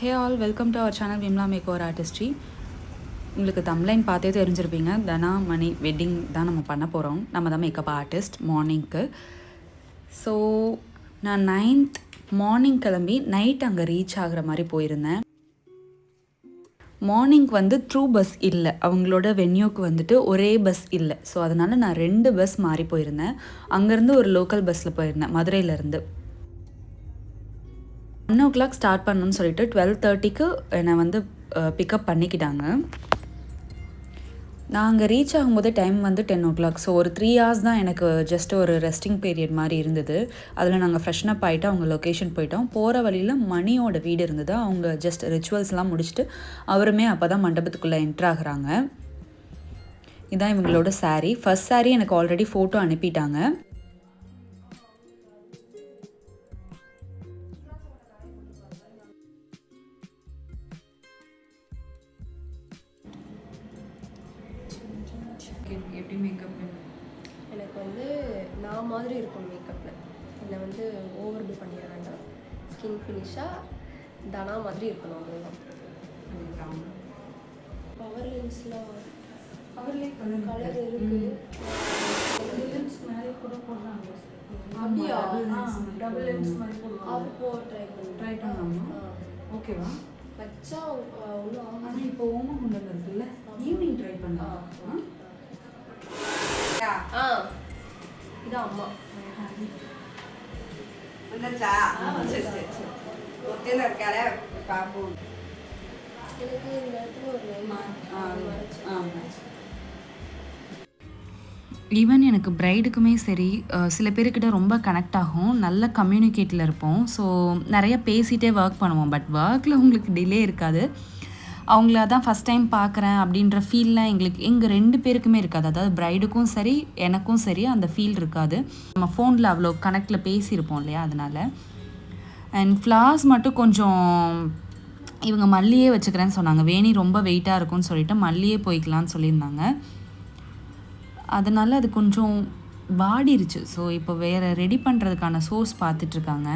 Hey all, welcome to our channel Vimla makeover artistry. உங்களுக்கு thumbnail பார்த்தே தெரிஞ்சிருப்பீங்க. தனா மணி வெட்டிங் தான் நம்ம பண்ண போகிறோம். நம்ம தான் மேக்கப் ஆர்டிஸ்ட் மார்னிங்க்கு. ஸோ நான் 9th மார்னிங் கிளம்பி நைட் அங்கே ரீச் ஆகிற மாதிரி போயிருந்தேன். மார்னிங் த்ரூ பஸ் இல்லை, அவங்களோட வென்யூக்கு ஒரே பஸ் இல்லை. ஸோ அதனால் நான் 2 பஸ் மாறி போயிருந்தேன். அங்கேருந்து ஒரு லோக்கல் பஸ்ஸில் போயிருந்தேன், மதுரையிலேருந்து. 1 o'clock ஸ்டார்ட் பண்ணணும்னு சொல்லிட்டு 12:30க்கு என்னை பிக்கப் பண்ணிக்கிட்டாங்க. நான் அங்கே ரீச் ஆகும்போது டைம் 10 o'clock. ஸோ ஒரு 3 hours தான் எனக்கு ஜஸ்ட் ஒரு ரெஸ்டிங் பீரியட் மாதிரி இருந்தது. அதில் நாங்கள் ஃப்ரெஷ்ன் அப் ஆகிட்டு அவங்க லொக்கேஷன் போயிட்டோம். போகிற வழியில் மணியோட வீடு இருந்தது. அவங்க ஜஸ்ட் ரிச்சுவல்ஸ்லாம் முடிச்சுட்டு அவருமே அப்போ தான் மண்டபத்துக்குள்ளே என்ட்ரு ஆகுறாங்க. இதுதான் இவங்களோட சாரீ. ஃபர்ஸ்ட் சாரீ எனக்கு ஆல்ரெடி ஃபோட்டோ அனுப்பிட்டாங்க. எப்படி மேக்கப் எனக்கு நான் மாதிரி இருக்கும் மேக்கப்பில். என்னை ஓவர் டூ பண்ணிட வேண்டாம். ஸ்கின் ஃபினிஷாக தனா மாதிரி இருக்கணும். அவ்வளோதான். பவர் லென்ஸில் கலர் இருக்குது. மேலே கூட போடுறாங்க. அப்படியா? டபுள் லென்ஸ் மாதிரி போடுவாங்க. அது ட்ரை பண்ணலாமா? ஓகேவா? வச்சா ஒன்றும் ஆனால் இப்போ ஓமகுண்டம் இருக்குல்ல, ஈவினிங் ட்ரை பண்ணலாம். இதான் அம்மா. எனக்கு இந்த இடத்துல ஒரு ஈவன் எனக்கு ப்ரைடுக்குமே சரி, சில பேர்கிட்ட ரொம்ப கனெக்ட் ஆகும், நல்ல கம்யூனிகேட்டில் இருப்போம். ஸோ நிறைய பேசிகிட்டே ஒர்க் பண்ணுவோம். பட் ஒர்க்கில் உங்களுக்கு டிலே இருக்காது. அவங்கள தான் ஃபஸ்ட் டைம் பார்க்குறேன் அப்படின்ற ஃபீல்லாம் எங்கள் 2 பேருக்குமே இருக்காது. அதாவது ப்ரைடுக்கும் சரி எனக்கும் சரி அந்த ஃபீல் இருக்காது. நம்ம ஃபோனில் அவ்வளோ கனெக்டில் பேசியிருப்போம் இல்லையா, அதனால். அண்ட் ஃப்ளார்ஸ் மட்டும் கொஞ்சம் இவங்க மல்லியே வச்சுக்கிறேன்னு சொன்னாங்க. வேணி ரொம்ப வெயிட்டாக இருக்கும்னு சொல்லிட்டு மல்லியே போய்க்கலான்னு சொல்லியிருந்தாங்க. அதனால் அது கொஞ்சம் வாடிருச்சு. ஸோ இப்போ வேறு ரெடி பண்ணுறதுக்கான சோர்ஸ் பார்த்துட்ருக்காங்க.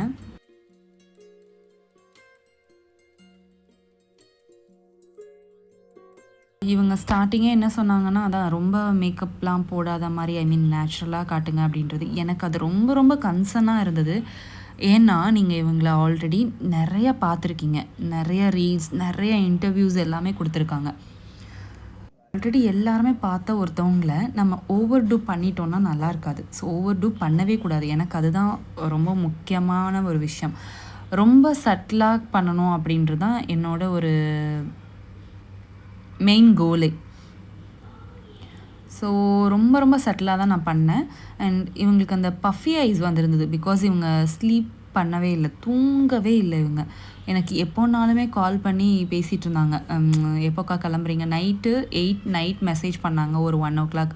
இவங்க ஸ்டார்டிங்கே என்ன சொன்னாங்கன்னா, அதான் ரொம்ப மேக்கப்லாம் போடாத மாதிரி, நேச்சுரலாக காட்டுங்க அப்படின்றது. எனக்கு அது ரொம்ப ரொம்ப கன்சர்னாக இருந்தது. ஏன்னா நீங்கள் இவங்கள ஆல்ரெடி நிறைய பார்த்துருக்கீங்க. நிறைய ரீல்ஸ், நிறைய இன்டர்வியூஸ் எல்லாமே கொடுத்துருக்காங்க. ஆல்ரெடி எல்லாருமே பார்த்த ஒருத்தவங்கள நம்ம ஓவர் டூ பண்ணிட்டோன்னா நல்லா இருக்காது. ஸோ ஓவர் டூ பண்ணவே கூடாது. எனக்கு அதுதான் ரொம்ப முக்கியமான ஒரு விஷயம். ரொம்ப சட்டிலாக பண்ணணும் அப்படின்றது தான் என்னோட ஒரு மெயின் கோலே. ஸோ ரொம்ப ரொம்ப சட்டிலாக தான் நான் பண்ணேன். அண்ட் இவங்களுக்கு அந்த பஃபி ஐஸ் வந்திருந்தது. பிகாஸ் இவங்க ஸ்லீப் பண்ணவே இல்லை, தூங்கவே இல்லை. இவங்க எனக்கு எப்போனாலுமே கால் பண்ணி பேசிகிட்டு இருந்தாங்க. எப்போக்கா கிளம்புறீங்க? நைட்டு 8 நைட் மெசேஜ் பண்ணாங்க. ஒரு 1 o'clock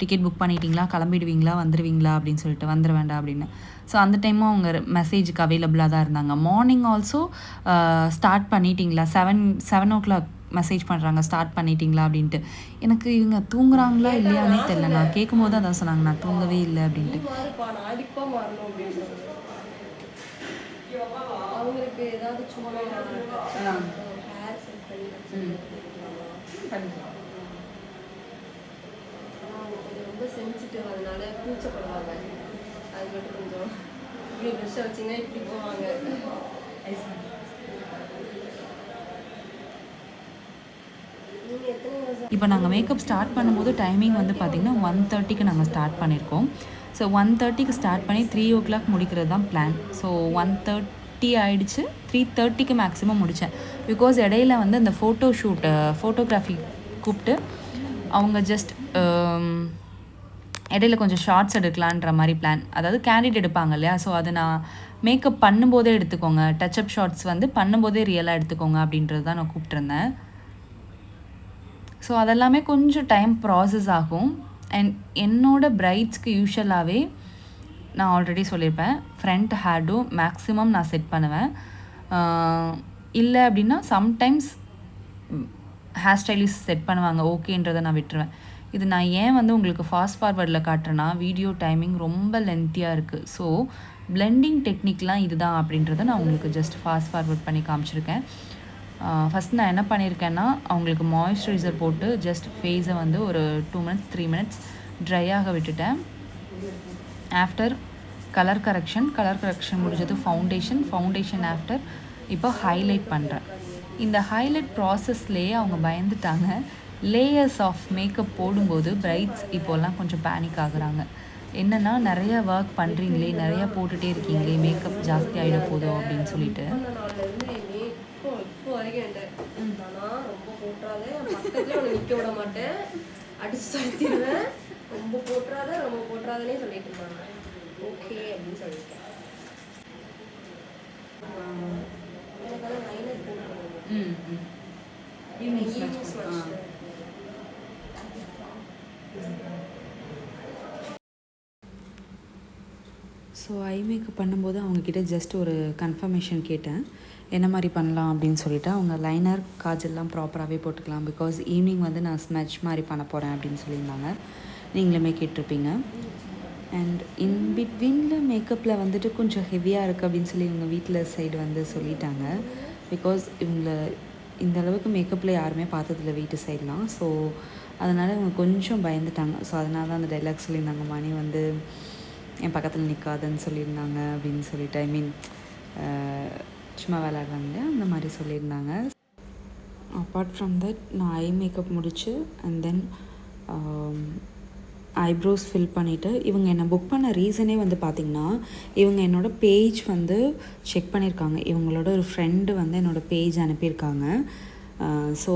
டிக்கெட் புக் பண்ணிட்டீங்களா, கிளம்பிடுவீங்களா, வந்துடுவீங்களா அப்படின்னு சொல்லிட்டு. வந்துட வேண்டாம் அப்படின்னு. ஸோ அந்த டைமும் அவங்க மெசேஜுக்கு அவைலபிளாக தான் இருந்தாங்க. மார்னிங் ஆல்சோ ஸ்டார்ட் பண்ணிட்டீங்களா, 7 o'clock மெசேஜ் பண்ணுறாங்க, ஸ்டார்ட் பண்ணிட்டீங்களா அப்படின்ட்டு. எனக்கு இவங்க தூங்குறாங்களா இல்லையானே தெரியல. நான் கேட்கும்போது அதான் சொன்னாங்க, நான் தூங்கவே இல்லை அப்படின்ட்டு. அவங்களுக்கு ஏதாவது சும்மா ரொம்ப சென்சிட்டிவ், அதனால கூச்சப்படுவாங்க. அது மட்டும் கொஞ்சம் இப்படி ப்ரெஷ்ஷை வச்சிங்கன்னா இப்படி போவாங்க. இப்போ நாங்கள் மேக்கப் ஸ்டார்ட் பண்ணும்போது டைமிங் பார்த்திங்கன்னா 1:30க்கு நாங்கள் ஸ்டார்ட் பண்ணியிருக்கோம். ஸோ 1:30க்கு ஸ்டார்ட் பண்ணி 3 o'clock முடிக்கிறது தான் பிளான். ஸோ 1:30 ஆகிடுச்சு. 3:30க்கு மேக்ஸிமம் முடித்தேன். பிகாஸ் இடையில அந்த ஃபோட்டோகிராஃபி கூப்பிட்டு அவங்க ஜஸ்ட் இடையில கொஞ்சம் ஷார்ட்ஸ் எடுக்கலான்ற மாதிரி பிளான். அதாவது கேண்டிட் எடுப்பாங்க இல்லையா, ஸோ அதை நான் மேக்கப் பண்ணும்போதே எடுத்துக்கோங்க, டச்சப் ஷார்ட்ஸ் பண்ணும்போதே ரியலாக எடுத்துக்கோங்க அப்படின்றது தான் நான் கூப்பிட்ருந்தேன். ஸோ அதெல்லாமே கொஞ்சம் டைம் ப்ராசஸ் ஆகும். அண்ட் என்னோடய பிரைட்ஸ்க்கு யூஷுவலாகவே நான் ஆல்ரெடி சொல்லியிருப்பேன், ஃப்ரண்ட் ஹேர்டோ மேக்ஸிமம் நான் செட் பண்ணுவேன். இல்லை அப்படின்னா சம்டைம்ஸ் ஹேர் ஸ்டைலிஸ்ட் செட் பண்ணுவாங்க, ஓகேன்றதை நான் விட்டுருவேன். இது நான் ஏன் உங்களுக்கு ஃபாஸ்ட் ஃபார்வர்டில் காட்டுறேன்னா, வீடியோ டைமிங் ரொம்ப லென்த்தியாக இருக்குது. ஸோ பிளெண்டிங் டெக்னிக்லாம் இதுதான் அப்படின்றத நான் உங்களுக்கு ஜஸ்ட் ஃபாஸ்ட் ஃபார்வர்ட் பண்ணி காமிச்சிருக்கேன். ஃபஸ்ட் நான் என்ன பண்ணியிருக்கேன்னா அவங்களுக்கு மாய்ஸ்சரைசர் போட்டு ஜஸ்ட் ஃபேஸை வந்து ஒரு 2 மினிட்ஸ் 3 மினிட்ஸ் ட்ரை ஆக விட்டுட்டேன். ஆஃப்டர் கலர் கரெக்ஷன் முடிஞ்சது ஃபவுண்டேஷன் ஆஃப்டர் இப்போ ஹைலைட் பண்ணுறேன். இந்த ஹைலைட் ப்ராசஸ்லேயே அவங்க பயந்துட்டாங்க. லேயர்ஸ் ஆஃப் மேக்கப் போடும்போது பிரைட்ஸ் இப்போல்லாம் கொஞ்சம் பேனிக் ஆகுறாங்க. என்னென்னா நிறையா ஒர்க் பண்ணுறீங்களே, நிறையா போட்டுகிட்டே இருக்கீங்களே, மேக்கப் ஜாஸ்தி ஆகிட போதும் அப்படின்னு சொல்லிட்டு. இப்போ வரைக்கும் என்கிட்ட நானா ரொம்ப போட்டுறாத, பக்கத்துலேயே அவனை நிற்க விட மாட்டேன், அடிச்சு தடுத்திடுவேன், ரொம்ப போட்டுறாதனே சொல்லிட்டு இருந்தாங்க. ஓகே அப்படின்னு சொல்லிட்டேன். எனக்கு வந்து லைனர் போட்டு ஸோ ஐ மேக்கப் பண்ணும்போது அவங்கக்கிட்ட ஜஸ்ட் ஒரு கன்ஃபர்மேஷன் கேட்டேன், என்ன மாதிரி பண்ணலாம் அப்படின்னு சொல்லிவிட்டு. அவங்க லைனர் காஜல்லாம் ப்ராப்பராகவே போட்டுக்கலாம், பிகாஸ் ஈவினிங் வந்து நான் ஸ்மெட்ச் மாதிரி பண்ண போகிறேன் அப்படின்னு சொல்லியிருந்தாங்க. நீங்களுமே கேட்டிருப்பீங்க. அண்ட் இன் பிட்வீனில் மேக்கப்பில் வந்துட்டு கொஞ்சம் ஹெவியாக இருக்குது அப்படின்னு சொல்லி இவங்க வீட்டில் சைடு வந்து சொல்லிட்டாங்க. பிகாஸ் இவங்கள இந்த அளவுக்கு மேக்கப்பில் யாருமே பார்த்ததில்ல வீட்டு சைட்லாம். ஸோ அதனால் இவங்க கொஞ்சம் பயந்துட்டாங்க. ஸோ அதனால தான் அந்த டைலாக் சொல்லியிருந்தாங்க, மணி வந்து என் பக்கத்தில் நிற்காதுன்னு சொல்லியிருந்தாங்க அப்படின்னு சொல்லிட்டு. ஐ மீன் சும்மா விளையாடுறாங்க அந்த மாதிரி சொல்லியிருந்தாங்க. அப்பார்ட் ஃப்ரம் தட் நான் ஐ மேக்கப் முடிச்சு அண்ட் தென் ஐப்ரோஸ் ஃபில் பண்ணிவிட்டு இவங்க என்னை புக் பண்ண ரீசனே வந்து பார்த்திங்கன்னா, இவங்க என்னோடய பேஜ் வந்து செக் பண்ணியிருக்காங்க. இவங்களோட ஒரு ஃப்ரெண்டு வந்து என்னோடய பேஜ் அனுப்பியிருக்காங்க. ஸோ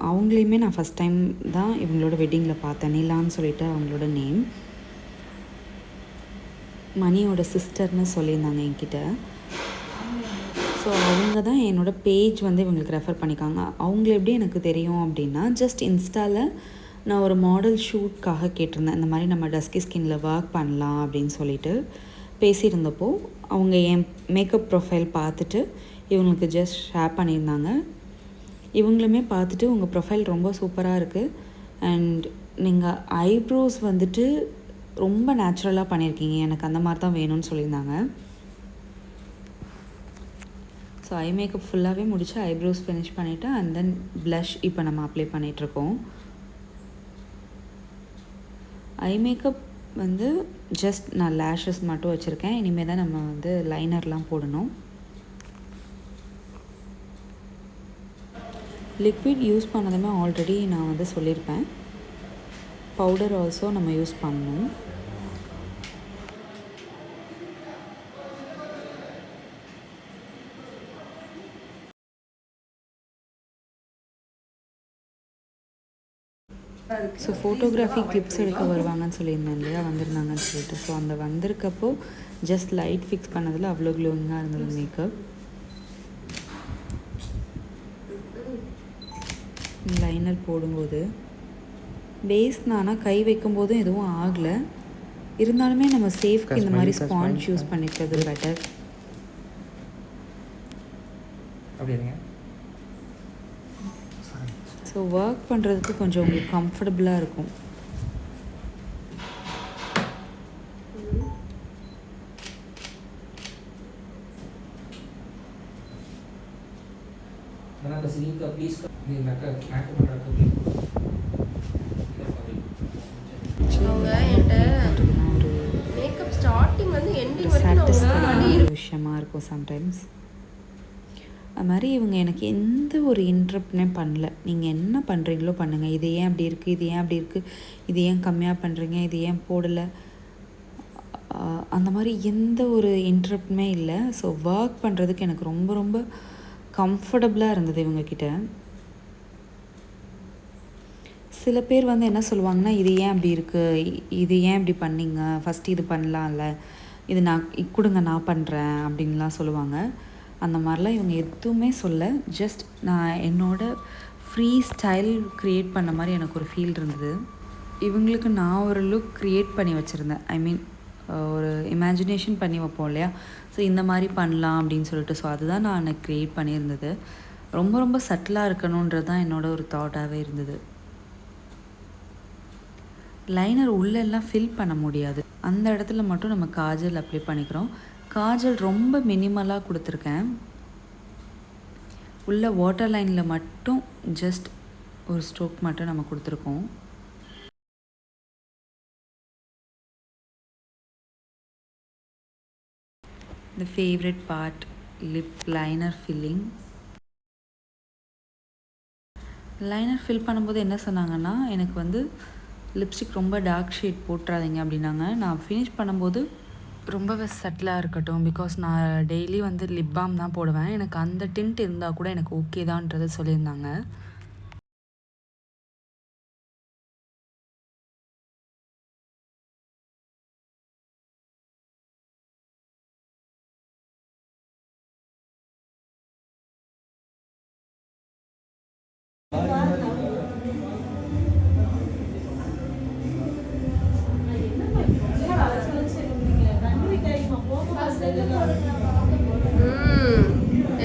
அவங்களையுமே நான் ஃபஸ்ட் டைம் தான் இவங்களோட வெட்டிங்கில் பார்த்தேன். நிலான்னு சொல்லிட்டு அவங்களோட நேம். மணியோட சிஸ்டர்னு சொல்லியிருந்தாங்க என்கிட்ட. ஸோ அவங்க தான் என்னோடய பேஜ் வந்து இவங்களுக்கு ரெஃபர் பண்ணியிருக்காங்க. அவங்கள எப்படி எனக்கு தெரியும் அப்படின்னா, ஜஸ்ட் இன்ஸ்டாவில் நான் ஒரு மாடல் ஷூட்காக கேட்டிருந்தேன். இந்த மாதிரி நம்ம டஸ்கி ஸ்கின்னில் ஒர்க் பண்ணலாம் அப்படின்னு சொல்லிட்டு பேசியிருந்தப்போ அவங்க என் மேக்கப் ப்ரொஃபைல் பார்த்துட்டு இவங்களுக்கு ஜஸ்ட் ஷேர் பண்ணியிருந்தாங்க. இவங்களுமே பார்த்துட்டு உங்கள் ப்ரொஃபைல் ரொம்ப சூப்பராக இருக்குது அண்ட் நீங்கள் ஐப்ரோஸ் வந்துட்டு ரொம்ப நேச்சுரலாக பண்ணியிருக்கீங்க, எனக்கு அந்த மாதிரி தான் வேணும்னு சொல்லியிருந்தாங்க. ஸோ ஐ மேக்கப் ஃபுல்லாகவே முடிச்சு ஐப்ரோஸ் ஃபினிஷ் பண்ணிவிட்டு அண்ட் தென் ப்ளஷ் இப்போ நம்ம அப்ளை பண்ணிகிட்ருக்கோம். ஐ மேக்கப் வந்து ஜஸ்ட் நான் லேஷஸ் மட்டும் வச்சுருக்கேன். இனிமேல் தான் நம்ம வந்து லைனர்லாம் போடணும். லிக்விட் யூஸ் பண்ணதுமே ஆல்ரெடி நான் வந்து சொல்லியிருப்பேன். பவுடர் ஆல்சோ நம்ம யூஸ் பண்ணணும். ஸோ ஃபோட்டோகிராஃபி கிளிப்ஸ் எடுக்க வருவாங்கன்னு சொல்லியிருந்தேன் இல்லையா, வந்திருந்தாங்கன்னு சொல்லிட்டு. ஸோ அந்த வந்திருக்கப்போ ஜஸ்ட் லைட் ஃபிக்ஸ் பண்ணதில் அவ்வளோ க்ளோயிங்காக இருந்தது மேக்கப். லைனர் போடும்போது பேஸ் நானா கை வைக்கும்போதும் எதுவும் ஆகலை. இருந்தாலுமே நம்ம சேஃப்க்கு இந்த மாதிரி ஸ்பாஞ்ச் யூஸ் பண்ணிக்கிறது பெட்டர். ஸோ ஒர்க் பண்ணுறதுக்கு கொஞ்சம் உங்களுக்கு கம்ஃபர்டபுளாக இருக்கும். விஷயமா இருக்கும் சம்டைம்ஸ். அது மாதிரி இவங்க எனக்கு எந்த ஒரு இன்ட்ரப்ட்னே பண்ணல. நீங்கள் என்ன பண்ணுறீங்களோ பண்ணுங்கள், இது ஏன் அப்படி இருக்குது, இது ஏன் அப்படி இருக்குது, இது ஏன் கம்மியாக பண்ணுறீங்க, இது ஏன் போடலை, அந்த மாதிரி எந்த ஒரு இன்ட்ரப்டுமே இல்லை. ஸோ ஒர்க் பண்ணுறதுக்கு எனக்கு ரொம்ப ரொம்ப கம்ஃபர்டபுளாக இருந்தது இவங்கக்கிட்ட. சில பேர் வந்து என்ன சொல்லுவாங்கன்னா, இது ஏன் அப்படி இருக்குது, இது ஏன் இப்படி பண்ணிங்க, ஃபஸ்ட்டு இது பண்ணலாம்ல, இது நான் கொடுங்க நான் பண்ணுறேன் அப்படின்லாம் சொல்லுவாங்க. அந்த மாதிரிலாம் இவங்க எதுவுமே சொல்ல. ஜஸ்ட் நான் என்னோடய ஃப்ரீ ஸ்டைல் க்ரியேட் பண்ண மாதிரி எனக்கு ஒரு ஃபீல் இருந்தது. இவங்களுக்கு நான் ஒரு லுக் க்ரியேட் பண்ணி வச்சுருந்தேன். ஐ மீன் ஒரு இமேஜினேஷன் பண்ணி வைப்போம் இல்லையா, ஸோ இந்த மாதிரி பண்ணலாம் அப்படின்னு சொல்லிட்டு. ஸோ அதுதான் நான் எனக்கு க்ரியேட் பண்ணியிருந்தது. ரொம்ப ரொம்ப சட்டிலாக இருக்கணுன்றது தான் என்னோடய ஒரு தாட்டாகவே இருந்தது. லைனர் உள்ளெல்லாம் ஃபில் பண்ண முடியாது, அந்த இடத்துல மட்டும் நம்ம காஜல் அப்ளை பண்ணிக்கிறோம். காஜல் ரொம்ப மினிமலாக கொடுத்துருக்கேன். உள்ள வாட்டர் லைனில் மட்டும் ஜஸ்ட் ஒரு ஸ்ட்ரோக் மட்டும் நம்ம கொடுத்துருக்கோம். The favorite part, lip liner filling. Liner fill பண்ணும்போது என்ன சொன்னாங்கன்னா, எனக்கு வந்து லிப்ஸ்டிக் ரொம்ப டார்க் ஷேட் போட்டுறாதீங்க அப்படின்னாங்க. நான் ஃபினிஷ் பண்ணும்போது ரொம்பவே சட்டிலாக இருக்கட்டும், பிகாஸ் நான் டெய்லி வந்து லிப் பாம் தான் போடுவேன், எனக்கு அந்த டிண்ட் இருந்தால் கூட எனக்கு ஓகே தான்ன்றதை சொல்லியிருந்தாங்க.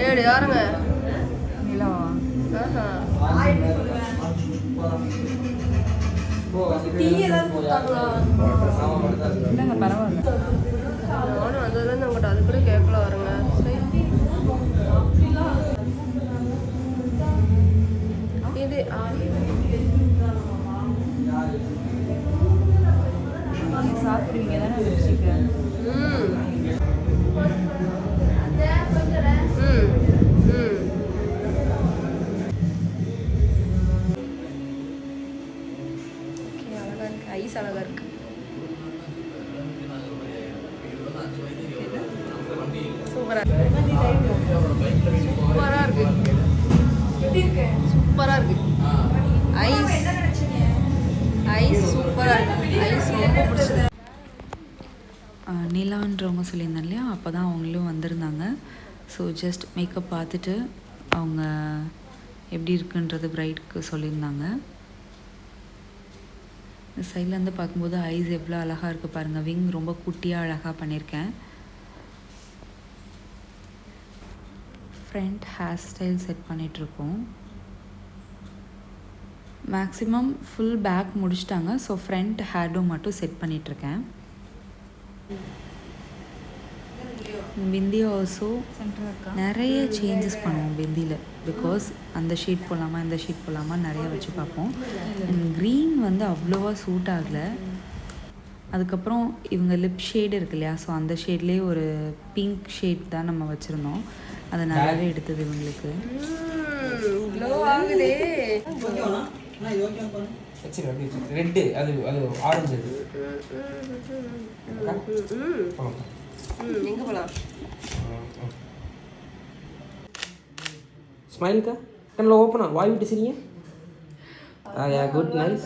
ஏடு யாருங்க இல்லைங்க பரவாயில்ல. நானும் அதுலேருந்து உங்கள்கிட்ட அது கூட கேட்கல வருங்க. இது சாப்பிடுவீங்க தானே லிப்ஸ்டிக்கு? அழகா இருக்கு, ஐஸ் அழகா இருக்கு. சூப்பரா சூப்பரா இருக்கு, சூப்பரா இருக்கு. ஐஸ் ஐஸ் சூப்பரா இருக்கு, ஐஸ் ரொம்ப பிடிச்சது. நிலான்றவங்க சொல்லியிருந்தேன் இல்லையா, அப்போ தான் அவங்களும் வந்திருந்தாங்க. ஸோ ஜஸ்ட் மேக்கப் பார்த்துட்டு அவங்க எப்படி இருக்குன்றது பிரைட்க்கு சொல்லியிருந்தாங்க. இந்த சைட்லேருந்து பார்க்கும்போது ஐஸ் எவ்வளோ அழகாக இருக்குது பாருங்கள். விங் ரொம்ப குட்டியாக அழகாக பண்ணியிருக்கேன். ஃப்ரண்ட் ஹேர் ஸ்டைல் செட் பண்ணிகிட்ருக்கோம். மேக்ஸிமம் ஃபுல் பேக் முடிச்சிட்டாங்க. ஸோ ஃப்ரண்ட் ஹேர்டும் மட்டும் செட் பண்ணிகிட்ருக்கேன். பிந்தி ஆல்சோ நிறைய சேஞ்சஸ் பண்ணுவோம் பிந்தியில், பிகாஸ் அந்த ஷீட் போடலாமா இந்த ஷீட் போடலாமா நிறைய வச்சு பார்ப்போம். க்ரீன் வந்து அவ்வளோவா சூட் ஆகலை. அதுக்கப்புறம் இவங்க லிப் ஷேடு இருக்கு இல்லையா, ஸோ அந்த ஷேட்லேயே ஒரு பிங்க் ஷேட் தான் நம்ம வச்சுருந்தோம். அதை நிறையவே எடுத்தது இவங்களுக்கு. ரெட்டு அது அது ஆரஞ்சு. எங்க போலாம்? ஸ்மைல்க்கா கண்ணில் ஓப்பனா வாய் விட்டு சரிங்க. Good nice.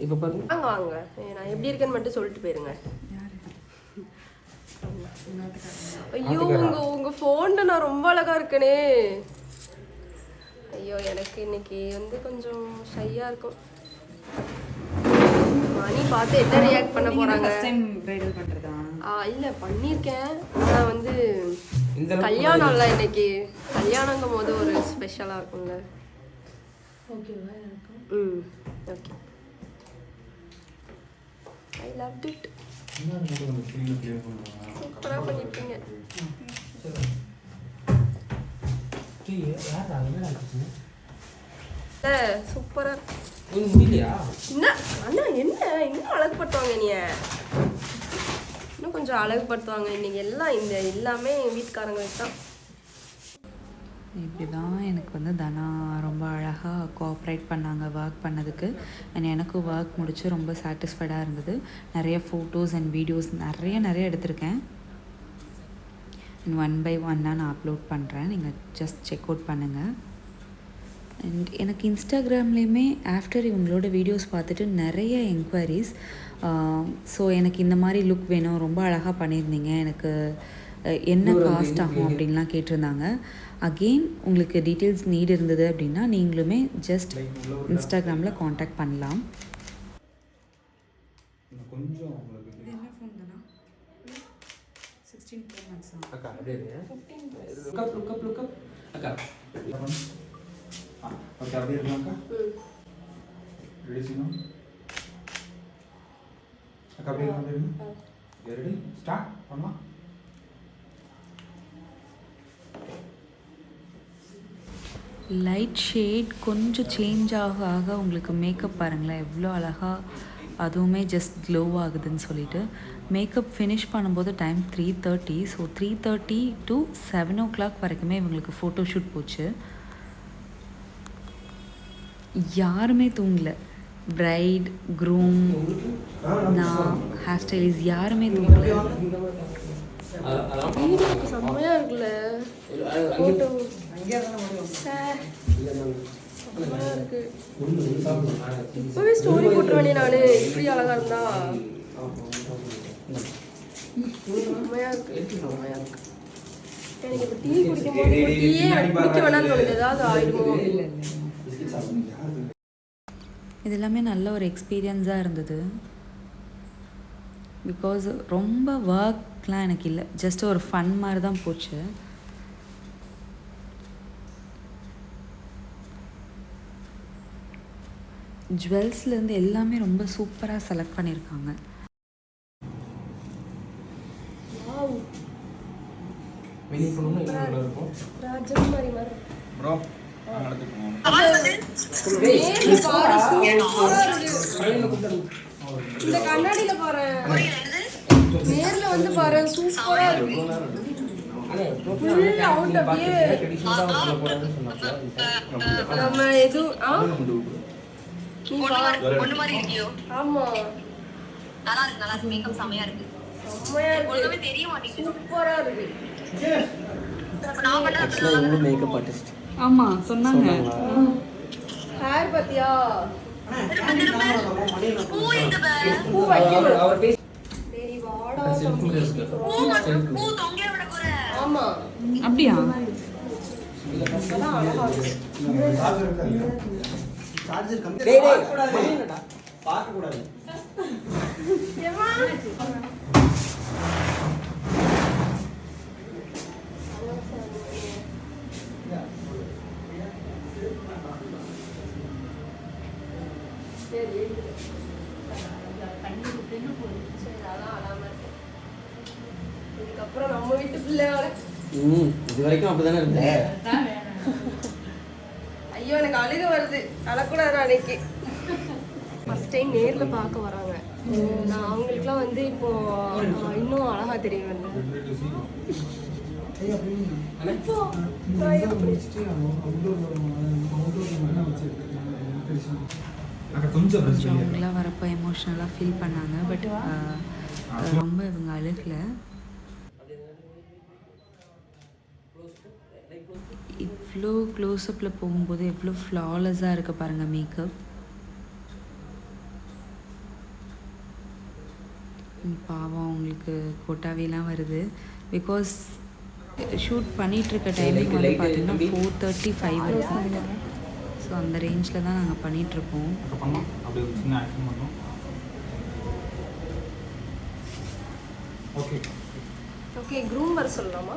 இப்போ பாருங்க. வாங்க வாங்க, நான் எப்படி இருக்கேன்னு மட்டும் சொல்லிட்டு போயிருங்க. ஐயோ உங்க ஃபோன்ல நான் ரொம்ப அழகா இருக்கனே. ஐயோ எனக்கு இன்னைக்கு வந்து கொஞ்சம் ஷையா இருக்கும். மணி பார்த்து என்ன ரியாக்ட் பண்ண போறாங்க? இல்ல பண்ணிருக்கேன், ஆனா வந்து கல்யாணம் இல்ல இன்னைக்கு. கல்யாணங்கும் போது ஒரு ஸ்பெஷலா இருக்கும்ல. ஓகேவா இருக்கும். Okay, I love it. சூப்பரா பண்ணிருக்கீங்க. சூப்பரா முடியலையா? என்ன அண்ணா, என்ன இன்னும் அழகுபடுத்துவாங்க நீ, இன்னும் கொஞ்சம் அழகுபடுத்துவாங்க இன்னைக்கு. எல்லாம் இந்த எல்லாமே வீட்டுக்காரங்களுக்கு தான். இப்படி தான் எனக்கு வந்து தனா ரொம்ப அழகாக கோஆப்ரேட் பண்ணாங்க ஒர்க் பண்ணதுக்கு. அண்ட் எனக்கும் ஒர்க் முடிச்சு ரொம்ப சாட்டிஸ்ஃபைடாக இருந்தது. நிறைய ஃபோட்டோஸ் அண்ட் வீடியோஸ் நிறைய எடுத்திருக்கேன். அண்ட் 1 by 1 நான் அப்லோட் பண்ணுறேன், நீங்கள் ஜஸ்ட் செக் அவுட் பண்ணுங்கள். அண்ட் எனக்கு இன்ஸ்டாகிராம்லேயுமே ஆஃப்டர் இவங்களோட வீடியோஸ் பார்த்துட்டு நிறைய என்கொயரிஸ். ஸோ எனக்கு இந்த மாதிரி லுக் வேணும், ரொம்ப அழகாக பண்ணியிருந்தீங்க, எனக்கு என்ன காஸ்ட் ஆகும் அப்படின்லாம் கேட்டிருந்தாங்க. அகெயின் உங்களுக்கு டீட்டெயில்ஸ் நீட் இருந்தது அப்படின்னா நீங்களுமே ஜஸ்ட் இன்ஸ்டாகிராமில் காண்டாக்ட் பண்ணலாம். அக்கா அப்படியே அக்கா ஓகே அப்படியே இருக்காங்க. ரெடி செய்யணும். அக்கா அப்படியே இருக்காங்க. ரெடி ஸ்டார்ட் பண்ணலாம். லைட் ஷேட் கொஞ்சம் சேஞ்ச் ஆக ஆக உங்களுக்கு மேக்கப் பாருங்களேன் எவ்வளோ அழகாக அதுவுமே ஜஸ்ட் க்ளோ ஆகுதுன்னு சொல்லிட்டு மேக்கப் ஃபினிஷ் பண்ணும்போது டைம் 3:30. ஸோ 3:30 to 7 o'clock வரைக்குமே இவங்களுக்கு ஃபோட்டோ ஷூட் போச்சு. யாருமே தூங்கலை. பிரைட், க்ரூம், நான், ஹேர் ஸ்டைலிஸ் யாருமே தூங்கலை. செம்மையா இருக்குல்ல ஃபோட்டோ. இருக்கு. இப்பவே ஸ்டோரி போட்டுருவேனே நானு. இப்படி அழகா இருந்தா செம்மையா இருக்கு. செம்மையா இருக்கு. எனக்கு இப்போ டீ குடிக்கும் போது டீயே குடிக்க வேணாம்னு தோணுது. ஏதாவது ஆயிடுமோ. இது எல்லாமே நல்ல ஒரு எக்ஸ்பீரியன்ஸாக இருந்தது. பிகாஸ் ரொம்ப ஒர்க்லாம் எனக்கு இல்லை, ஜஸ்ட் ஒரு ஃபன் மாதிரி தான் போச்சு. ஜுவல்ஸ்லேருந்து எல்லாமே ரொம்ப சூப்பராக செலக்ட் பண்ணியிருக்காங்க. ராஜகுமாரி மாதிரி ப்ரோ இந்த கண்ணாடியில பாரு, நேர்ல வந்து பாரு, சூப்பரா இருக்கு. அவுட் அப்படியே நம்ம எது ஆமா நல்லா இருக்கு. மேக்கப் செமையா இருக்கு. செமையா இருக்கு. தெரிய மாட்டேங்குது. சூப்பரா இருக்கு. Makeup artist. ஆமா சொன்னாங்க. ஹேர் பத்தியா பூ ஆமா அப்படியா? இதுக்கப்புறம் நம்ம வீட்டு பிள்ளை இது வரைக்கும் அப்படிதானே இருந்தேன். ஐயோ எனக்கு அழுக வருது. அழக்கூடாது. அன்னைக்கு ஃபர்ஸ்ட் டைம் நேரில் பார்க்க வராங்க. நான் அவங்களுக்குலாம் வந்து இப்போ இன்னும் அழகா தெரியும். கொஞ்சம் அவங்களாம் வரப்போ எமோஷ்னலாக ஃபீல் பண்ணாங்க. பட் ரொம்ப இவங்க அழுகலை. இவ்வளோ க்ளோஸ்அப்பில் போகும்போது எவ்வளோ ஃப்ளாலெஸ்ஸாக இருக்க பாருங்கள் மேக்கப். பாவம் அவங்களுக்கு கொட்டாவிலாம் வருது. பிகாஸ் ஷூட் பண்ணிகிட்ருக்க டைமிங் வந்து பார்த்திங்கன்னா 4:35 இருக்கும். ஸோ அந்த ரேஞ்சில் தான் நாங்கள் பண்ணிகிட்ருப்போம். ஓகே ஓகே க்ரூம் வர சொல்லலாமா?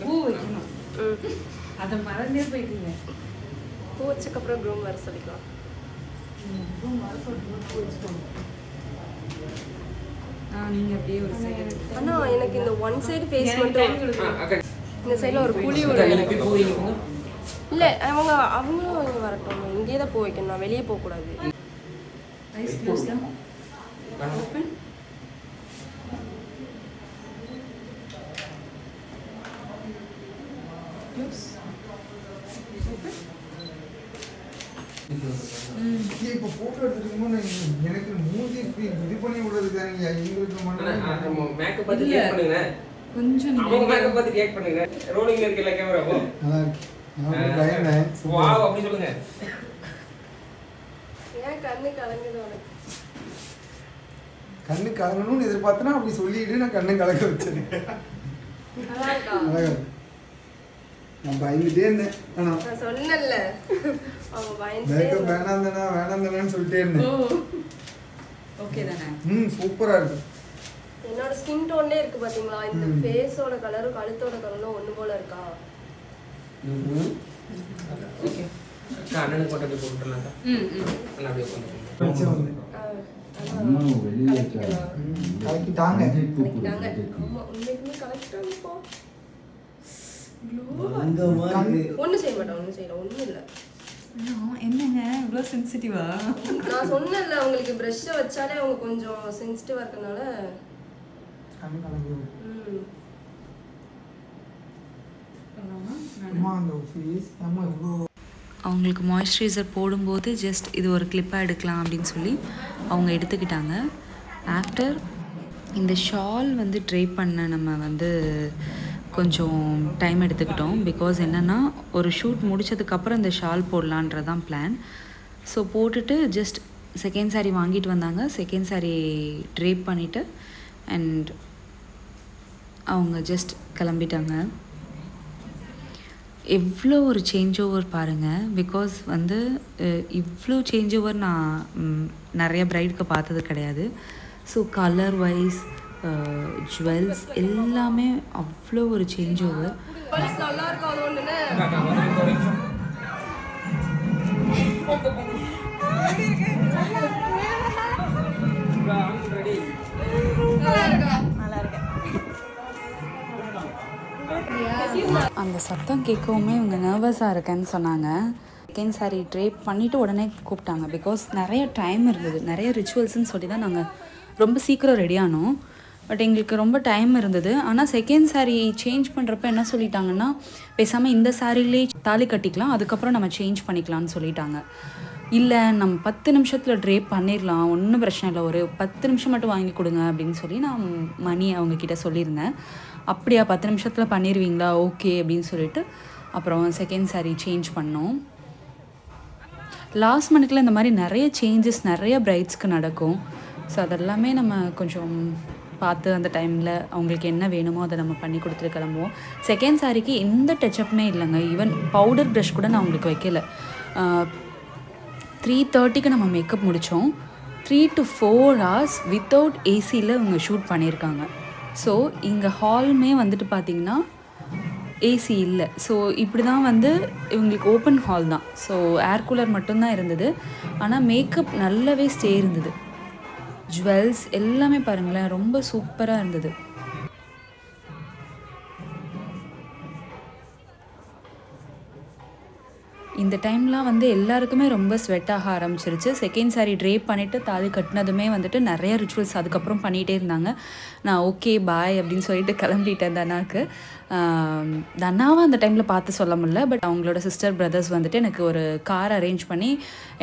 பூ வைக்கணும். அதை மறந்தே போயிட்டீங்க. பூ வச்சக்கப்புறம் க்ரூம் வர சொல்லிக்கலாம். நீங்கள் அப்படியே ஒரு சைடு. ஆனால் எனக்கு இந்த ஒன் சைடு ஃபேஸ் மட்டும் இந்த சைடில் ஒரு புளி இல்லை. அவங்களும் வரட்டும். இங்கேயே தான் போய் வைக்கணும். நான் வெளியே போகக்கூடாது. இப்போ போட்டோ எடுத்துக்கும் எனக்கு மூஞ்சி இது பண்ணி விடுறதுக்காங்க. எங்களுக்கு மேக்கப் பார்த்து ரியாக்ட் பண்ணுங்க. கொஞ்சம் அவங்க மேக்கப் பார்த்து ரியாக்ட் பண்ணுங்க. ரோலிங்ல இருக்கல கேமரா. நல்லா இருக்கு. நான் பயந்தேன். வாவ் அப்படி சொல்லுங்க. ஏன் கண்ணு கலங்குது உனக்கு? கண்ணு கலங்கணும்னு எதிர்பார்த்தனா அப்படி சொல்லிட்டு நான் கண்ணு கலக்க வச்சேன். நல்லா இருக்கா? அழகா இருக்கு. நான் பயந்துட்டே இருந்தேன். ஆனா நான் சொன்னேன்ல அவங்க பயந்துட்டே மேக்கப் வேணாம் சொல்லிட்டே இருந்தேன். ஓகே தானே? சூப்பரா இருக்கு. என்னோட ஸ்கின் டோன்லே இருக்கு பாத்தீங்களா? இந்த ஃபேஸோட கலரும் கழுத்தோட கலரும் ஒண்ணு போல இருக்கா? ஓகே அண்ணன் போட்டோ போட்டுறலாம். அண்ணா அப்படியே போடுங்க. கலக்கிட்டாங்க. ஆமா உண்மைக்குமே கலெக்டாங்கப்பா. ஒன்றும் செய்ய மாட்டேன், ஒன்றும் செய்யல, ஒன்றும் இல்லை. என்னங்க இவ்வளோ சென்சிட்டிவா? நான் சொன்னேன்ல அவங்களுக்கு ப்ரெஷ்ஷை வச்சாலே அவங்க கொஞ்சம் சென்சிட்டிவாக இருக்கனால. அவங்களுக்கு மாய்ஸ்சரைசர் போடும்போது ஜஸ்ட் இது ஒரு கிளிப்பாக எடுக்கலாம் அப்படின்னு சொல்லி அவங்க எடுத்துக்கிட்டாங்க. ஆஃப்டர் இந்த ஷால் வந்து ட்ரை பண்ண நம்ம வந்து கொஞ்சம் டைம் எடுத்துக்கிட்டோம். பிகாஸ் என்னென்னா ஒரு ஷூட் முடித்ததுக்கப்புறம் இந்த ஷால் போடலான்றதான் பிளான். ஸோ போட்டுட்டு ஜஸ்ட் செகண்ட் சாரீ வாங்கிட்டு வந்தாங்க. செகண்ட் சாரீ ட்ரேப் பண்ணிவிட்டு அண்ட் அவங்க ஜஸ்ட் கிளம்பிட்டாங்க. எவ்வளோ ஒரு சேஞ்ச் ஓவர் பாருங்கள். பிகாஸ் வந்து இவ்வளோ சேஞ்ச் ஓவர் நான் நிறைய பிரைடுக்கு பார்த்தது கிடையாது. ஸோ கலர் வைஸ் ஜுவல்ஸ் எல்லாமே அவ்வளோ ஒரு சேஞ்ச் ஓவர். நல்லா இருக்கும் அது ஒன்றுன்னு. அந்த சத்தம் கேட்கவுமே இவங்க நர்வஸாக இருக்கேன்னு சொன்னாங்க. செகண்ட் சாரீ ட்ரேப் பண்ணிவிட்டு உடனே கூப்பிட்டாங்க. பிகாஸ் நிறைய டைம் இருந்தது, நிறைய ரிச்சுவல்ஸ்ன்னு சொல்லி தான் நாங்கள் ரொம்ப சீக்கிரம் ரெடி ஆனோம். பட் எங்களுக்கு ரொம்ப டைம் இருந்தது. ஆனால் செகண்ட் சாரீ சேஞ்ச் பண்ணுறப்ப என்ன சொல்லிட்டாங்கன்னா, பேசாமல் இந்த சாரீலே தாலி கட்டிக்கலாம், அதுக்கப்புறம் நம்ம சேஞ்ச் பண்ணிக்கலாம்னு சொல்லிட்டாங்க. இல்லை நம்ம 10 நிமிஷத்தில் ட்ரேப் பண்ணிடலாம், ஒன்றும் பிரச்சனை இல்லை, ஒரு 10 நிமிஷம் மட்டும் வாங்கி கொடுங்க அப்படின்னு சொல்லி நான் மணி அவங்கக்கிட்ட சொல்லியிருந்தேன். அப்படியா 10 நிமிஷத்தில் பண்ணிடுவீங்களா, ஓகே அப்படின்னு சொல்லிட்டு அப்புறம் செகண்ட் சாரீ சேஞ்ச் பண்ணோம். லாஸ்ட் மினிட்ல இந்த மாதிரி நிறைய சேஞ்சஸ் நிறைய பிரைட்ஸ்க்கு நடக்கும். ஸோ அதெல்லாமே நம்ம கொஞ்சம் பார்த்து அந்த டைமில் அவங்களுக்கு என்ன வேணுமோ அதை நம்ம பண்ணி கொடுத்துட்டு கிளம்புவோம். செகண்ட் சாரீக்கு எந்த டச்சப்புமே இல்லைங்க. ஈவன் பவுடர் ப்ரஷ் கூட நான் அவங்களுக்கு வைக்கல. 3:30க்கு நம்ம மேக்கப் முடித்தோம். 3 to 4 hours வித்தவுட் ஏசியில் இவங்க ஷூட் பண்ணியிருக்காங்க. ஸோ இங்கே ஹாலுமே வந்துட்டு பார்த்திங்கன்னா ஏசி இல்லை. ஸோ இப்படி தான் வந்து இவங்களுக்கு ஓப்பன் ஹால் தான். ஸோ ஏர் கூலர் மட்டும்தான் இருந்தது. ஆனால் மேக்கப் நல்லாவே ஸ்டே இருந்தது. ஜுவல்ஸ் எல்லாமே பாருங்களேன், ரொம்ப சூப்பராக இருந்தது. இந்த டைம்லாம் வந்து எல்லாருக்குமே ரொம்ப ஸ்வெட் ஆக ஆரம்பிச்சிருச்சு. செகண்ட் சாரீ ட்ரேப் பண்ணிவிட்டு தாலி கட்டினதுமே வந்துட்டு நிறைய ரிச்சுவல்ஸ் அதுக்கப்புறம் பண்ணிகிட்டே இருந்தாங்க. நான் ஓகே பாய் அப்படின்னு சொல்லிட்டு கிளம்பிட்டேன். தனாவுக்கு தனாவை அந்த டைமில் பார்த்து சொல்ல முடியல. பட் அவங்களோட சிஸ்டர் பிரதர்ஸ் வந்துட்டு எனக்கு ஒரு கார் அரேஞ்ச் பண்ணி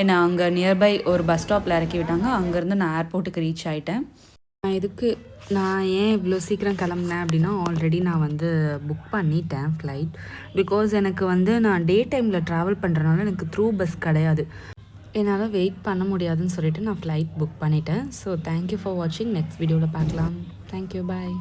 என்னை அங்கே நியர்பை ஒரு பஸ் ஸ்டாப்பில் இறக்கி விட்டாங்க. அங்கேருந்து நான் ஏர்போர்ட்டுக்கு ரீச் ஆகிட்டேன். நான் ஏன் இவ்வளோ சீக்கிரம் கிளம்புனேன் அப்படின்னா, ஆல்ரெடி நான் வந்து புக் பண்ணிட்டேன் ஃப்ளைட். பிகாஸ் எனக்கு வந்து நான் டே டைமில் ட்ராவல் பண்ணுறனால எனக்கு த்ரூ பஸ் கிடையாது, என்னால் வெயிட் பண்ண முடியாதுன்னு சொல்லிட்டு நான் ஃப்ளைட் புக் பண்ணிட்டேன். ஸோ தேங்க்யூ ஃபார் வாட்சிங். நெக்ஸ்ட் வீடியோவில் பார்க்கலாம். தேங்க்யூ, பாய்.